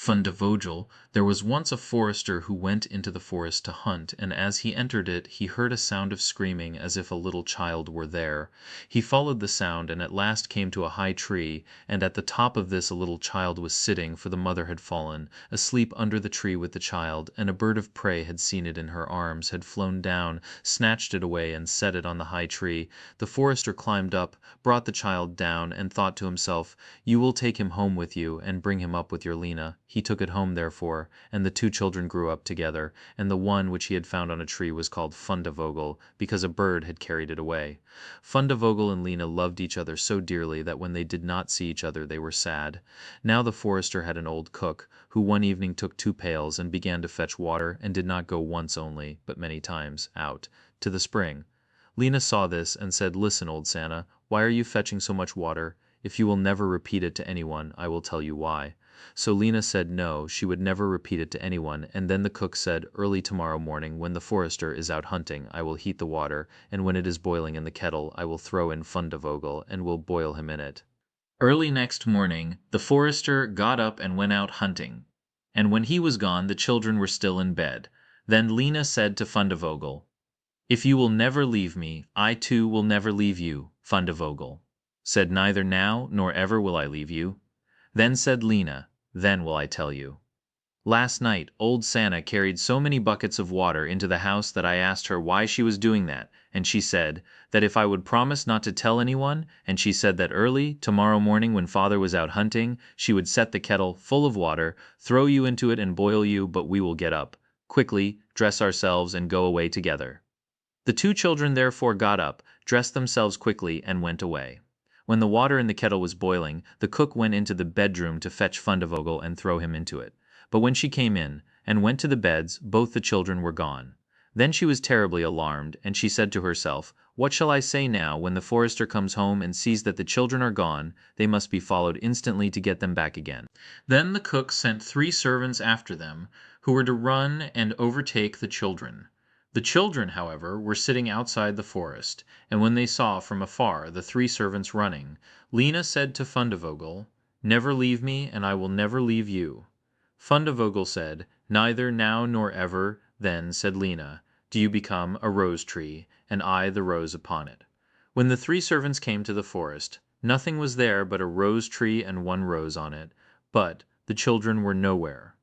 Fundevogel. There was once a forester who went into the forest to hunt, and as he entered it he heard a sound of screaming as if a little child were there. He followed the sound and at last came to a high tree, and at the top of this a little child was sitting, for the mother had fallen asleep under the tree with the child, and a bird of prey had seen it in her arms, had flown down, snatched it away, and set it on the high tree. The forester climbed up, brought the child down, and thought to himself, "You will take him home with you, and bring him up with your Lena." He took it home therefore, and the two children grew up together, and the one which he had found on a tree was called Fundevogel, because a bird had carried it away. Fundevogel and Lena loved each other so dearly that when they did not see each other they were sad. Now the forester had an old cook, who one evening took 2 pails and began to fetch water, and did not go once only, but many times, out to the spring. Lena saw this, and said, "Listen, old Santa, why are you fetching so much water? If you will never repeat it to anyone, I will tell you why." So Lena said no, she would never repeat it to anyone, and then the cook said, "Early tomorrow morning, when the forester is out hunting, I will heat the water, and when it is boiling in the kettle, I will throw in Fundevogel, and will boil him in it." Early next morning the forester got up and went out hunting, and when he was gone the children were still in bed. Then Lena said to Fundevogel, "If you will never leave me, I too will never leave you." Fundevogel said, "Neither now nor ever will I leave you." Then said Lena, "Then will I tell you. Last night old Santa carried so many buckets of water into the house that I asked her why she was doing that, and she said that if I would promise not to tell anyone, and she said that early tomorrow morning when father was out hunting, she would set the kettle full of water, throw you into it and boil you, but we will get up quickly, dress ourselves, and go away together." The two children therefore got up, dressed themselves quickly, and went away. When the water in the kettle was boiling, the cook went into the bedroom to fetch Fundevogel and throw him into it. But when she came in, and went to the beds, both the children were gone. Then she was terribly alarmed, and she said to herself, "What shall I say now when the forester comes home and sees that the children are gone? They must be followed instantly to get them back again." Then the cook sent 3 servants after them, who were to run and overtake the children. The children, however, were sitting outside the forest, and when they saw from afar the 3 servants running, Lena said to Fundevogel, "Never leave me, and I will never leave you." Fundevogel said, "Neither now nor ever." Then said Lena, "Do you become a rose tree, and I the rose upon it." When the 3 servants came to the forest, nothing was there but a rose tree and 1 rose on it, but the children were nowhere.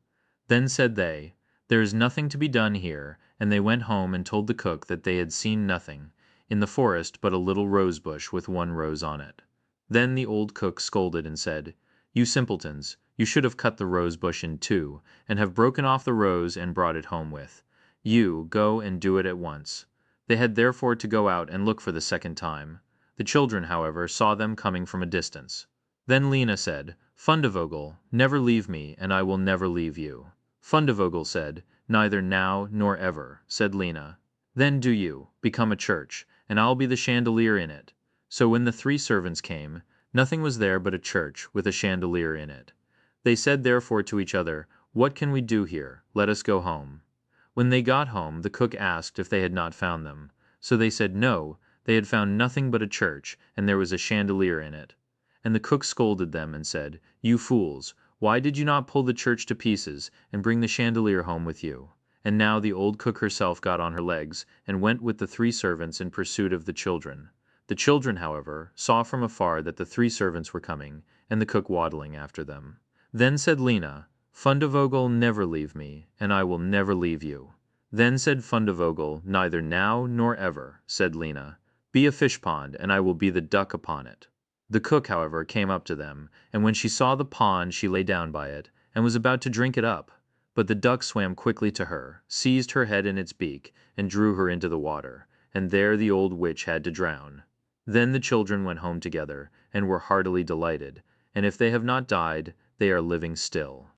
Then said they, "There is nothing to be done here," and they went home and told the cook that they had seen nothing in the forest but a little rose bush with 1 rose on it. Then the old cook scolded and said, "You simpletons, you should have cut the rose bush in 2, and have broken off the rose and brought it home with you. Go and do it at once." They had therefore to go out and look for the second time. The children, however, saw them coming from a distance. Then Lena said, "Fundevogel, never leave me, and I will never leave you." Fundevogel said, "Neither now nor ever." Said Lena, "Then do you become a church, and I'll be the chandelier in it." So when the 3 servants came, nothing was there but a church with a chandelier in it. They said therefore to each other, "What can we do here? Let us go home." When they got home, the cook asked if they had not found them. So they said no, they had found nothing but a church, and there was a chandelier in it. And the cook scolded them and said, "You fools, why did you not pull the church to pieces, and bring the chandelier home with you?" And now the old cook herself got on her legs, and went with the 3 servants in pursuit of the children. The children, however, saw from afar that the 3 servants were coming, and the cook waddling after them. Then said Lena, "Fundevogel, never leave me, and I will never leave you." Then said Fundevogel, "Neither now nor ever." Said Lena, "Be a fish pond, and I will be the duck upon it." The cook, however, came up to them, and when she saw the pond she lay down by it, and was about to drink it up. But the duck swam quickly to her, seized her head in its beak, and drew her into the water, and there the old witch had to drown. Then the children went home together, and were heartily delighted, and if they have not died, they are living still.